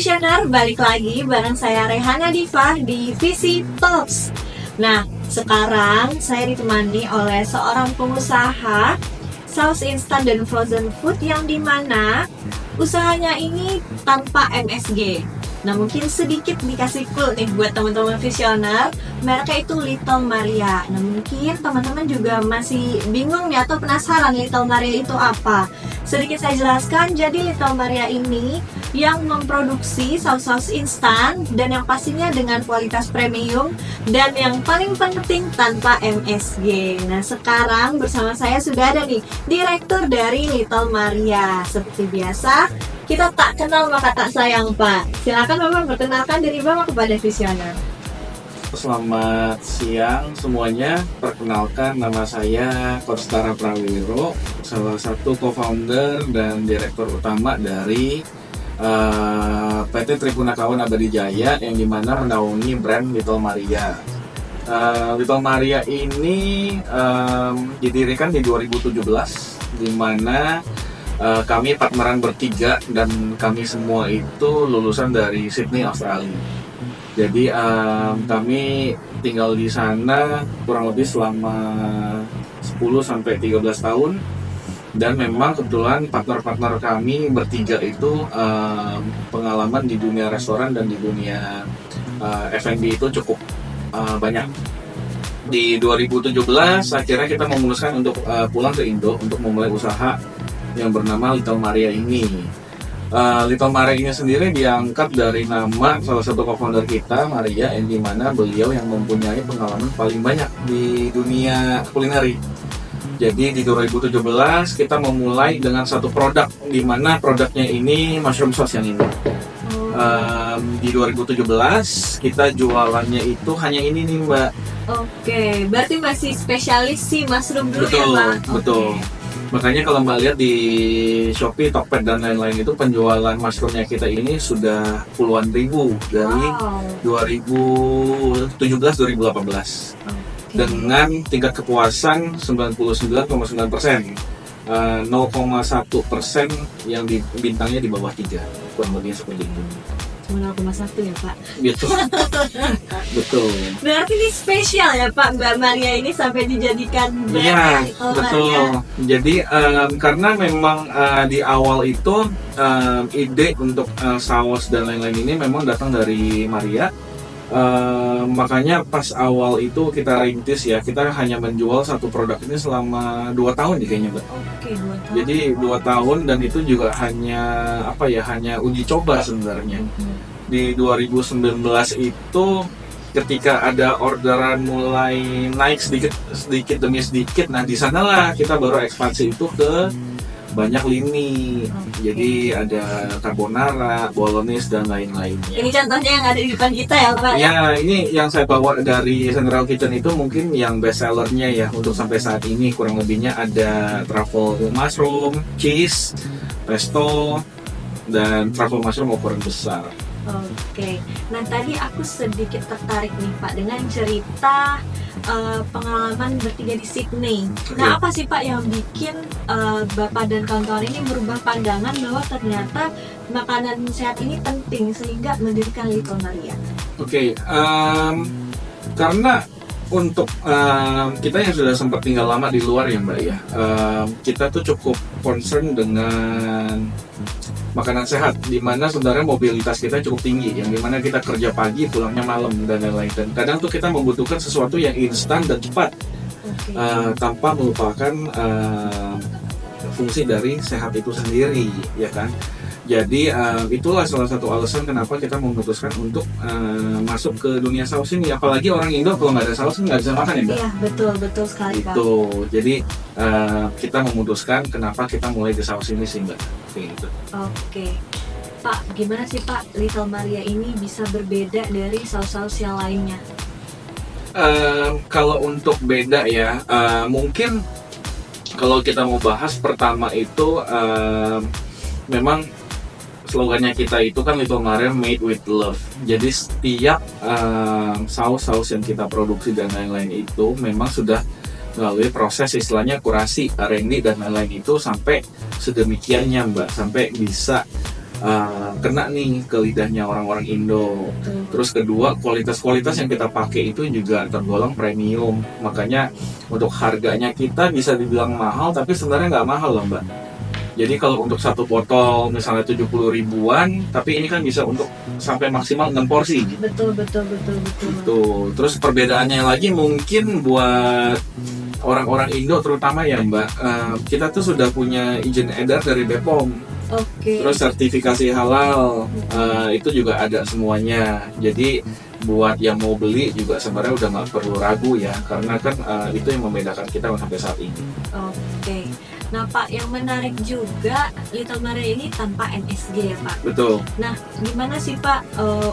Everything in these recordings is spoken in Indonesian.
Visioner, balik lagi bareng saya Rehana Diva di Visi Talks. Nah, sekarang saya ditemani oleh seorang pengusaha saus instan dan frozen food yang dimana usahanya ini tanpa MSG. Nah, mungkin sedikit dikasih clue nih buat teman-teman visioner, mereknya itu Little Maria. Nah, mungkin teman-teman juga masih bingung nih atau penasaran Little Maria itu apa. Sedikit saya jelaskan, jadi Little Maria ini yang memproduksi saus-saus instan dan yang pastinya dengan kualitas premium dan yang paling penting tanpa MSG. Nah, sekarang bersama saya sudah ada nih direktur dari Little Maria. Seperti biasa, kita tak kenal maka tak sayang, Pak. Silakan Bapak perkenalkan diri Bapak kepada visioner. Selamat siang semuanya. Perkenalkan, nama saya Kostara Prawiro, salah satu co-founder dan direktur utama dari PT Tripunakawan Abadi Jaya yang dimana menaungi brand Little Maria. Little Maria ini didirikan di 2017, dimana kami partneran bertiga dan kami semua itu lulusan dari Sydney, Australia. Jadi kami tinggal di sana kurang lebih selama 10-13 tahun. Dan memang kebetulan partner-partner kami bertiga itu pengalaman di dunia restoran dan di dunia F&B itu cukup banyak. Di 2017 akhirnya kita memutuskan untuk pulang ke Indo untuk memulai usaha yang bernama Little Maria ini. Little Maria ini sendiri diangkat dari nama salah satu co-founder kita, Maria, yang dimana beliau yang mempunyai pengalaman paling banyak di dunia kulineri. Jadi di 2017 kita memulai dengan satu produk, di mana produknya ini mushroom sauce yang ini. Di 2017 kita jualannya itu hanya ini nih, Mbak. Oke, berarti masih spesialis sih mushroom dulu Betul, ya, Pak? betul. Makanya kalau Mbak lihat di Shopee, Tokped dan lain-lain itu penjualan mushroomnya kita ini sudah puluhan ribu dari 2017-2018 dengan tingkat kepuasan 99,9%, 0,1% yang bintangnya di bawah 3, kurang lebih seperti itu. Cuma 0,1 ya, Pak? Gitu. Betul. Berarti ini spesial ya, Pak, Mbak Maria ini sampai dijadikan brand Iya, Little betul. Maria. Jadi karena memang di awal itu ide untuk saus dan lain-lain ini memang datang dari Maria. Makanya pas awal itu kita rintis ya, kita hanya menjual satu produk ini selama 2 tahun kayaknya, Mbak. Oke, 2 tahun. Jadi 2 tahun dan itu juga hanya hanya uji coba sebenarnya. Di 2019 itu ketika ada orderan mulai naik sedikit demi sedikit, nah di sanalah kita baru ekspansi itu ke banyak lini. Jadi ada carbonara, bolognese dan lain-lainnya. Ini contohnya yang ada di depan kita ya, Pak? Ya, ini yang saya bawa dari Central Kitchen itu mungkin yang best sellernya ya untuk sampai saat ini. Kurang lebihnya ada truffle mushroom, cheese, pesto, dan truffle mushroom ukuran besar. Oke, nah tadi aku sedikit tertarik nih, Pak, dengan cerita pengalaman bertiga di Sydney. Nah, apa sih, Pak, yang bikin Bapak dan kawan-kawan ini merubah pandangan bahwa ternyata makanan sehat ini penting sehingga mendirikan Little Maria? Oke, karena untuk kita yang sudah sempat tinggal lama di luar ya, Mbak ya, kita tuh cukup concern dengan makanan sehat, di mana sebenarnya mobilitas kita cukup tinggi, yang dimana kita kerja pagi pulangnya malam dan lain-lain, dan kadang tuh kita membutuhkan sesuatu yang instan dan cepat, tanpa melupakan fungsi dari sehat itu sendiri, ya kan. Jadi itulah salah satu alasan kenapa kita memutuskan untuk masuk ke dunia saus ini. Apalagi orang Indo kalau nggak ada saus nggak bisa makan ya, Mbak? Iya, betul sekali, Pak. Itu. Jadi kita memutuskan kenapa kita mulai di saus ini sih, Mbak. Gitu. Oke. Pak, gimana sih, Pak, Little Maria ini bisa berbeda dari saus-saus yang lainnya? Kalau untuk beda ya, mungkin kalau kita mau bahas pertama itu memang slogannya kita itu kan Little Maria made with love. Jadi setiap saus-saus yang kita produksi dan lain-lain itu memang sudah melalui proses istilahnya kurasi, R&D dan lain-lain itu sampai sedemikiannya, Mbak, sampai bisa kena nih ke lidahnya orang-orang Indo. Terus kedua, kualitas-kualitas yang kita pakai itu juga tergolong premium. Makanya untuk harganya kita bisa dibilang mahal, tapi sebenarnya nggak mahal loh Mbak. Jadi kalau untuk satu botol misalnya 70 ribuan, tapi ini kan bisa untuk sampai maksimal 6 porsi. Betul. Tuh. Terus perbedaannya lagi mungkin buat orang-orang Indo terutama ya Mbak, kita tuh sudah punya izin edar dari BPOM. Oke. Terus sertifikasi halal, itu juga ada semuanya. Jadi buat yang mau beli juga sebenarnya udah nggak perlu ragu ya, karena kan itu yang membedakan kita sampai saat ini. Oke. Nah Pak, yang menarik juga Little Maria ini tanpa MSG ya Pak. Betul. Nah, gimana sih Pak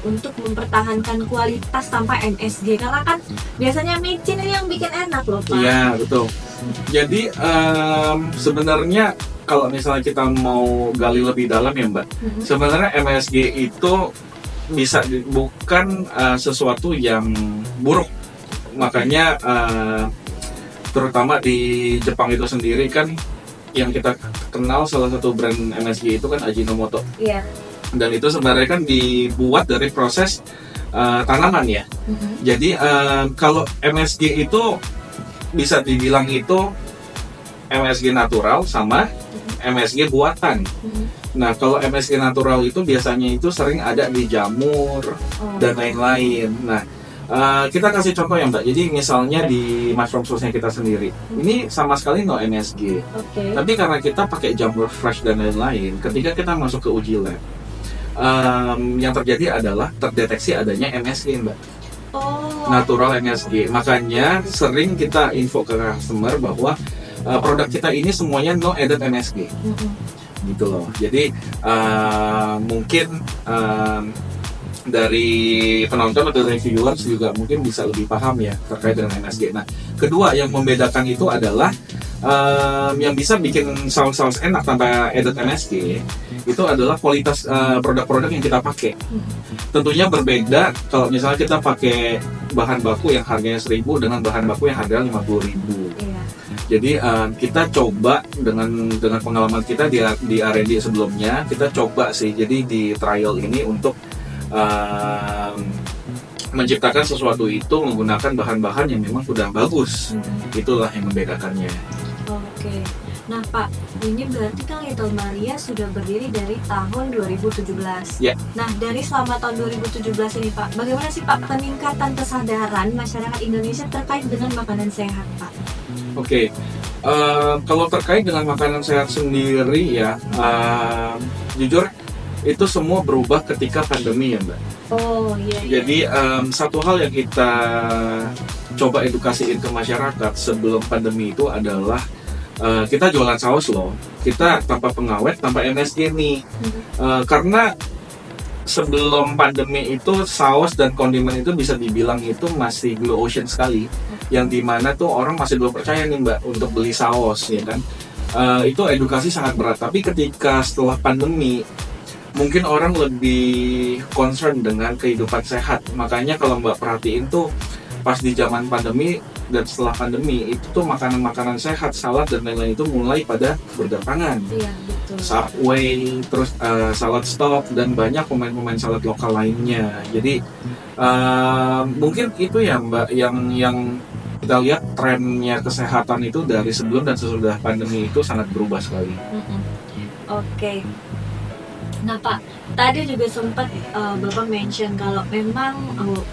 untuk mempertahankan kualitas tanpa MSG? Karena kan biasanya micin ini yang bikin enak loh Pak. Iya, betul. Jadi sebenarnya kalau misalnya kita mau gali lebih dalam ya Mbak, sebenarnya MSG itu bukan sesuatu yang buruk. Makanya terutama di Jepang itu sendiri kan yang kita kenal salah satu brand MSG itu kan Ajinomoto. Iya. Dan itu sebenarnya kan dibuat dari proses tanaman ya. Jadi kalau MSG itu bisa dibilang itu MSG natural sama MSG buatan. Nah kalau MSG natural itu biasanya itu sering ada di jamur dan lain-lain. Nah kita kasih contoh ya Mbak. Jadi misalnya di mushroom sauce-nya kita sendiri, ini sama sekali no MSG. Tapi karena kita pakai jamur fresh dan lain-lain, ketika kita masuk ke uji lab, yang terjadi adalah terdeteksi adanya MSG Mbak. Natural MSG. Makanya sering kita info ke customer bahwa produk kita ini semuanya no added MSG. Gitu loh. Jadi mungkin dari penonton atau reviewers juga mungkin bisa lebih paham ya terkait dengan MSG. Nah, kedua yang membedakan itu adalah yang bisa bikin saus-saus enak tanpa added MSG itu adalah kualitas produk-produk yang kita pakai. Tentunya berbeda kalau misalnya kita pakai bahan baku yang harganya 1.000 dengan bahan baku yang harganya 50.000. Jadi kita coba dengan pengalaman kita di R&D sebelumnya, kita coba sih jadi di trial ini untuk menciptakan sesuatu itu menggunakan bahan-bahan yang memang sudah bagus. Itulah yang membedakannya. Oke. Nah Pak, ini berarti kan Little Maria sudah berdiri dari tahun 2017. Ya. Nah dari selama tahun 2017 ini Pak, bagaimana sih Pak peningkatan kesadaran masyarakat Indonesia terkait dengan makanan sehat Pak? Oke. Kalau terkait dengan makanan sehat sendiri ya, jujur itu semua berubah ketika pandemi ya Mbak. Jadi satu hal yang kita coba edukasiin ke masyarakat sebelum pandemi itu adalah kita jualan saus loh, kita tanpa pengawet, tanpa MSG nih. Karena sebelum pandemi itu saus dan kondimen itu bisa dibilang itu masih blue ocean sekali, yang dimana tuh orang masih belum percaya nih Mbak untuk beli saus ya kan. Itu edukasi sangat berat. Tapi ketika setelah pandemi mungkin orang lebih concern dengan kehidupan sehat. Makanya kalau Mbak perhatiin tuh pas di zaman pandemi dan setelah pandemi itu tuh makanan-makanan sehat, salad dan lain-lain itu mulai pada berdatangan. Iya, betul. Subway, terus salad stop dan banyak pemain-pemain salad lokal lainnya. Jadi mungkin itu ya Mbak yang kita lihat trennya kesehatan itu dari sebelum dan sesudah pandemi itu sangat berubah sekali. Oke. Nah Pak, tadi juga sempat Bapak mention kalau memang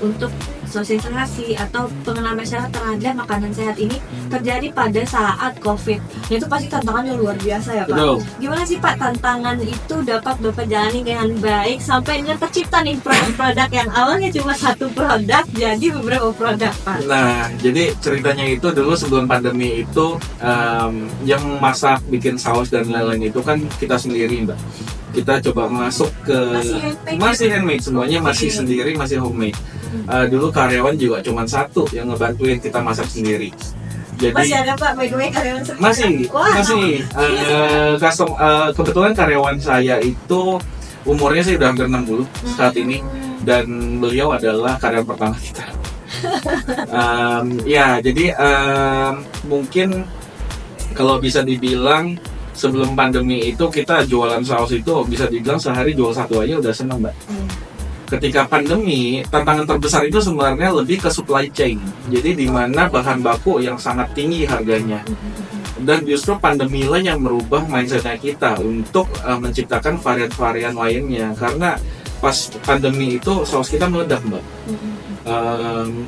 untuk sosialisasi atau pengenalan masyarakat terhadap makanan sehat ini terjadi pada saat COVID. Nah, itu pasti tantangannya luar biasa ya Pak. Betul. Gimana sih Pak tantangan itu dapat Bapak jalani dengan baik sampai dengan tercipta nih produk yang awalnya cuma satu produk jadi beberapa produk Pak? Nah, jadi ceritanya itu dulu sebelum pandemi itu yang masak, bikin saus dan lain-lain itu kan kita sendiri Mbak. Kita coba masuk ke masih handmade semuanya, masih sendiri, masih homemade. Dulu karyawan juga cuma satu yang ngebantuin kita masak sendiri. Jadi masih ada Pak, by the way karyawan sekarang? Masih. Kebetulan karyawan saya itu umurnya sih udah hampir 60 saat ini, dan beliau adalah karyawan pertama kita. Jadi mungkin kalau bisa dibilang sebelum pandemi itu kita jualan saus itu bisa dibilang sehari jual satu aja udah seneng mbak. Ketika pandemi, tantangan terbesar itu sebenarnya lebih ke supply chain. Jadi di mana bahan baku yang sangat tinggi harganya. Dan justru pandemi lah yang merubah mindsetnya kita untuk menciptakan varian-varian lainnya. Karena pas pandemi itu saus kita meledak mbak.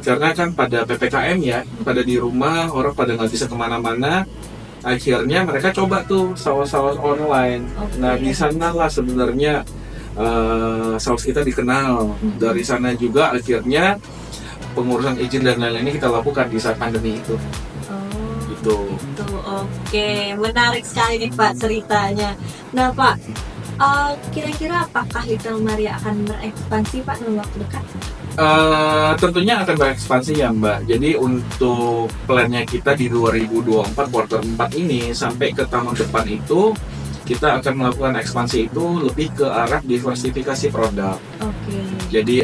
Karena kan pada PPKM ya, pada di rumah orang pada nggak bisa kemana-mana. Akhirnya mereka coba tuh saus-saus online. Nah di sana lah sebenarnya saus kita dikenal. Dari sana juga akhirnya pengurusan izin dan lain-lainnya kita lakukan di saat pandemi itu. Gitu. Oke, menarik sekali nih Pak ceritanya. Nah Pak, kira-kira apakah Little Maria akan berekspansi Pak dalam waktu dekat? Tentunya akan berekspansi ya Mbak. Jadi untuk plannya kita di 2024 quarter 4 ini sampai ke tahun depan itu kita akan melakukan ekspansi itu lebih ke arah diversifikasi produk. Jadi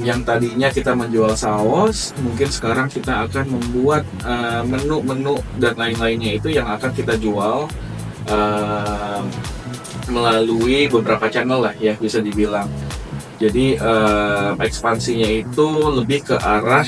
yang tadinya kita menjual saus, mungkin sekarang kita akan membuat menu-menu dan lain-lainnya itu yang akan kita jual melalui beberapa channel lah ya bisa dibilang. Jadi ekspansinya itu lebih ke arah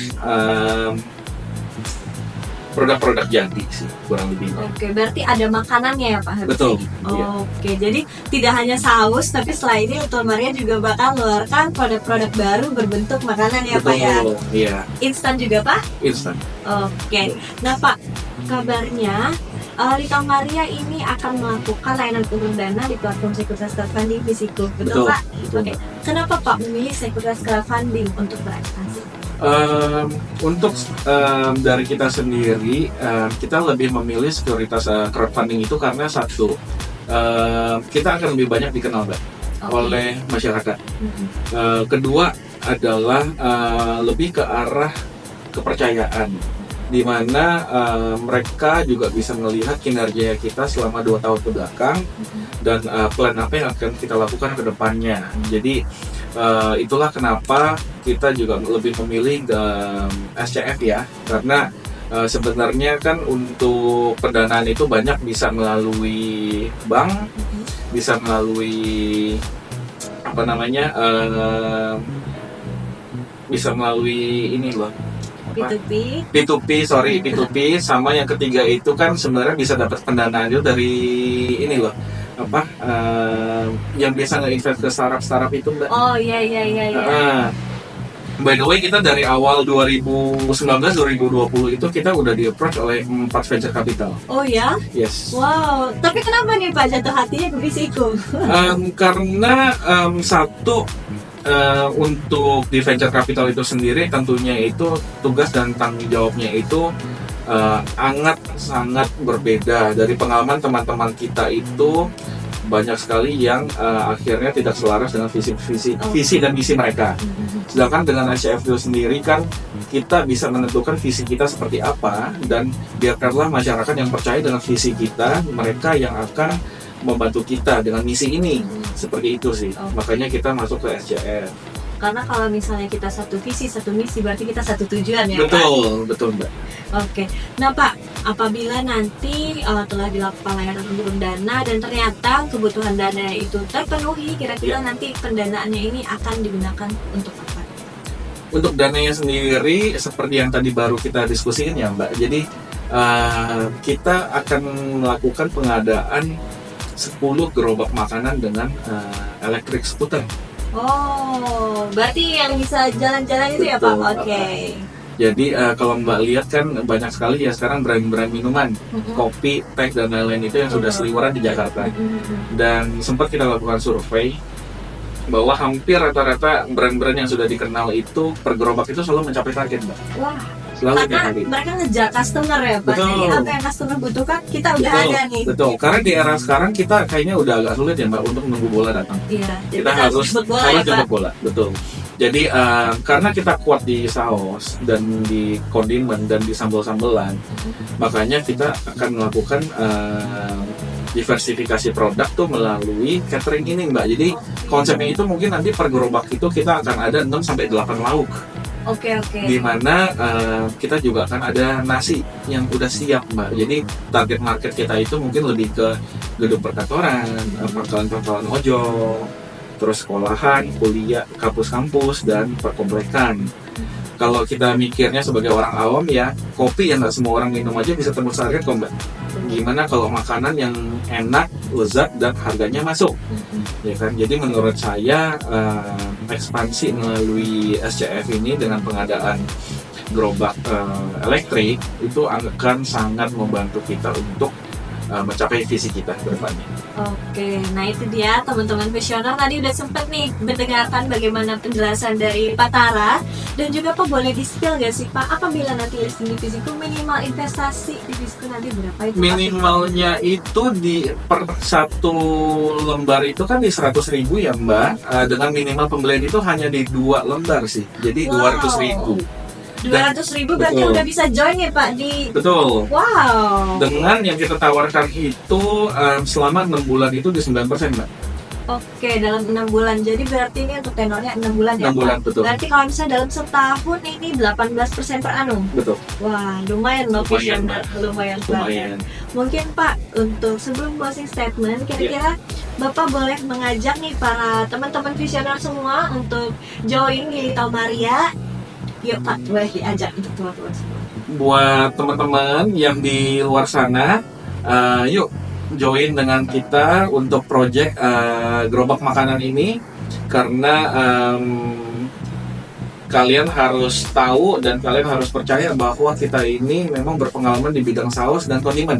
produk-produk jadi sih kurang lebih. Oke, berarti ada makanannya ya Pak? Betul. Oke, jadi tidak hanya saus, tapi setelah ini Little Maria juga bakal mengeluarkan produk-produk baru berbentuk makanan ya Pak ya? Betul, iya. Instan juga Pak? Instan. Oke, nah Pak, kabarnya Little Maria ini akan melakukan layanan turun dana di platform sekuritas crowdfunding Visiku, betul Pak? Oke, kenapa Pak memilih sekuritas crowdfunding untuk berekspansi? Untuk dari kita sendiri, kita lebih memilih sekuritas crowdfunding itu karena satu, kita akan lebih banyak dikenal oleh masyarakat. Kedua adalah lebih ke arah kepercayaan, di mana mereka juga bisa melihat kinerja kita selama 2 tahun ke belakang dan plan apa yang akan kita lakukan ke depannya. Jadi itulah kenapa kita juga lebih memilih SCF ya, karena sebenarnya kan untuk pendanaan itu banyak bisa melalui bank, bisa melalui apa namanya, bisa melalui ini loh. P2P, sama yang ketiga itu kan sebenarnya bisa dapat pendanaan itu dari ini loh, apa yang biasa nge-invest ke startup itu Mbak. Oh iya. By the way, kita dari awal 2019-2020 itu kita udah di-approach oleh 4 venture capital. Oh ya? Yes. Wow, tapi kenapa nih Pak jatuh hatinya ke Visiku? Karena satu, untuk di venture capital itu sendiri tentunya itu tugas dan tanggung jawabnya itu sangat berbeda dari pengalaman teman-teman kita itu. Banyak sekali yang akhirnya tidak selaras dengan visi dan misi mereka. Sedangkan dengan SCF itu sendiri kan kita bisa menentukan visi kita seperti apa, dan biarkanlah masyarakat yang percaya dengan visi kita, mereka yang akan membantu kita dengan misi ini. Seperti itu sih. Makanya kita masuk ke SCF. Karena kalau misalnya kita satu visi, satu misi, berarti kita satu tujuan ya Pak? Betul Mbak. Oke, nah Pak, apabila nanti telah dilakukan layanan turun dana dan ternyata kebutuhan dana itu terpenuhi, kira-kira nanti pendanaannya ini akan digunakan untuk apa? Untuk dananya sendiri, seperti yang tadi baru kita diskusiin ya Mbak, jadi kita akan melakukan pengadaan 10 gerobak makanan dengan electric scooter. Oh, berarti yang bisa jalan-jalan itu ya Pak? Oke. Jadi kalau Mbak lihat kan banyak sekali ya sekarang brand-brand minuman, kopi, teh dan lain-lain itu yang sudah seliweran di Jakarta. Dan sempat kita lakukan survei bahwa hampir rata-rata brand-brand yang sudah dikenal itu per gerobak itu selalu mencapai target Mbak. Wah. Selalu karena mereka ngejar customer ya Pak. Jadi apa yang customer butuhkan kita udah ada nih. Betul. Karena di era sekarang kita kayaknya udah agak sulit ya Mbak untuk menunggu bola datang. Iya. Kita harus jemput bola. Betul. Jadi karena kita kuat di saus dan di kondimen dan di sambal-sambelan, makanya kita akan melakukan diversifikasi produk tuh melalui catering ini Mbak. Jadi konsepnya itu mungkin nanti per gerobak itu kita akan ada 6-8 lauk. Oke. Di mana kita juga akan ada nasi yang udah siap Mbak. Jadi target market kita itu mungkin lebih ke gedung perkantoran, pangkalan-pangkalan ojol, terus sekolahan, kuliah, kampus-kampus, dan perkomplekan. Kalau kita mikirnya sebagai orang awam ya, kopi yang nggak semua orang minum aja bisa tembus target kok Mbak. Gimana kalau makanan yang enak, lezat, dan harganya masuk, ya kan? Jadi menurut saya ekspansi melalui SCF ini dengan pengadaan gerobak elektrik itu akan sangat membantu kita untuk mencapai visi kita ke depannya. Oke, nah itu dia teman-teman visioner, tadi udah sempet nih mendengarkan bagaimana penjelasan dari Pak Tara, dan juga Pak boleh di-spill gak sih Pak, apabila nanti listing di Visiku minimal investasi di Visiku nanti berapa itu? Minimalnya itu di per satu lembar itu kan di 100.000 ya Mbak, dengan minimal pembelian itu hanya di 2 lembar sih, jadi 200.000. 200.000 berarti Betul. udah bisa join ya Pak di... Betul. Wow. Dengan yang kita tawarkan itu selama 6 bulan itu di 9% Mbak. Oke, dalam 6 bulan. Jadi berarti ini untuk tenornya 6 bulan ya 6 bulan, Pak? betul. Berarti kalau misalnya dalam setahun ini 18% per annum. Betul. Wah, lumayan loh Lumayan, visioner. Lumayan banget. Lumayan. Mungkin Pak, untuk sebelum closing statement, kira-kira Bapak boleh mengajak nih para teman-teman visioner semua untuk join di Little Maria. Yuk Pak, boleh diajak untuk teman-teman semua. Buat teman-teman yang di luar sana, yuk join dengan kita untuk project gerobak makanan ini, karena kalian harus tahu dan kalian harus percaya bahwa kita ini memang berpengalaman di bidang saus dan kondimen.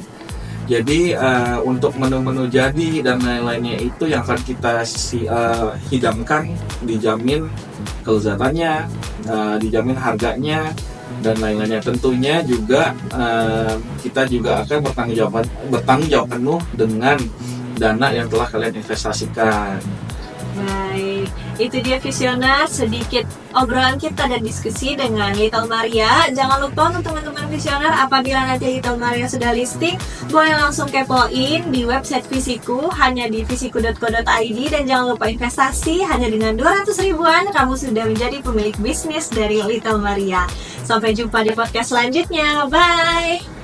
Jadi untuk menu-menu jadi dan lain-lainnya itu yang akan kita hidangkan, dijamin kelezatannya, dijamin harganya, dan lain-lainnya. Tentunya juga kita juga akan bertanggung jawab penuh dengan dana yang telah kalian investasikan. Baik, itu dia visioner, sedikit obrolan kita dan diskusi dengan Little Maria. Jangan lupa untuk teman-teman visioner, apabila nanti Little Maria sudah listing, boleh langsung kepoin di website Visiku, hanya di visiku.co.id. Dan jangan lupa investasi, hanya dengan 200 ribuan kamu sudah menjadi pemilik bisnis dari Little Maria. Sampai jumpa di podcast selanjutnya, bye!